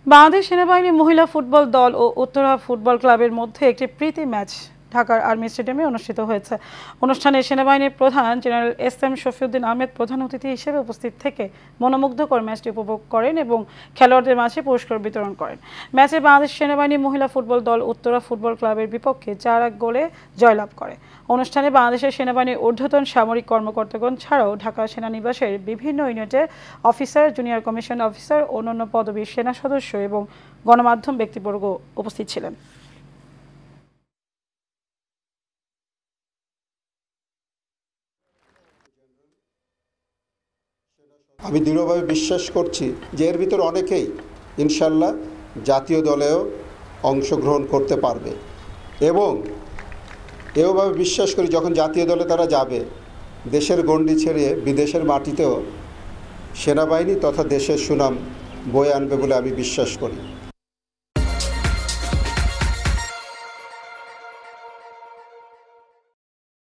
বাংলাদেশ সেনাবাহিনী মহিলা ফুটবল দল ও উত্তরা ফুটবল ক্লাবের মধ্যে একটি প্রীতি ম্যাচ ঢাকার আর্মি স্টেডিয়ামে অনুষ্ঠিত হয়েছে। অনুষ্ঠানে সেনাবাহিনীর প্রধান জেনারেল এস.এম. শফিউদ্দিন আহমেদ প্রধান অতিথি হিসেবে উপস্থিত থেকে মনোমুগ্ধকর ম্যাচটি উপভোগ করেন এবং খেলোয়াড়দের মাঝে পুরস্কার বিতরণ করেন। ম্যাচে বাংলাদেশ সেনাবাহিনী মহিলা ফুটবল দল উত্তরা ফুটবল ক্লাবের বিপক্ষে 4-1 গোলে জয়লাভ করে। অনুষ্ঠানে বাংলাদেশের সেনাবাহিনীর ঊর্ধ্বতন সামরিক কর্মকর্তাগণ ছাড়াও ঢাকা সেনানিবাসের বিভিন্ন ইউনিটের অফিসার, জুনিয়র কমিশন অফিসার, অন্যান্য পদবীর সেনা সদস্য এবং গণমাধ্যম ব্যক্তিবর্গ উপস্থিত ছিলেন। আমি দৃঢ়ভাবে বিশ্বাস করছি যে এর ভিতর অনেকেই ইনশাল্লাহ জাতীয় দলেও অংশগ্রহণ করতে পারবে এবং এভাবে বিশ্বাস করি যখন জাতীয় দলে তারা যাবে দেশের গণ্ডি ছেড়ে বিদেশের মাটিতেও সেনাবাহিনী তথা দেশের সুনাম বয়ে আনবে বলে আমি বিশ্বাস করি।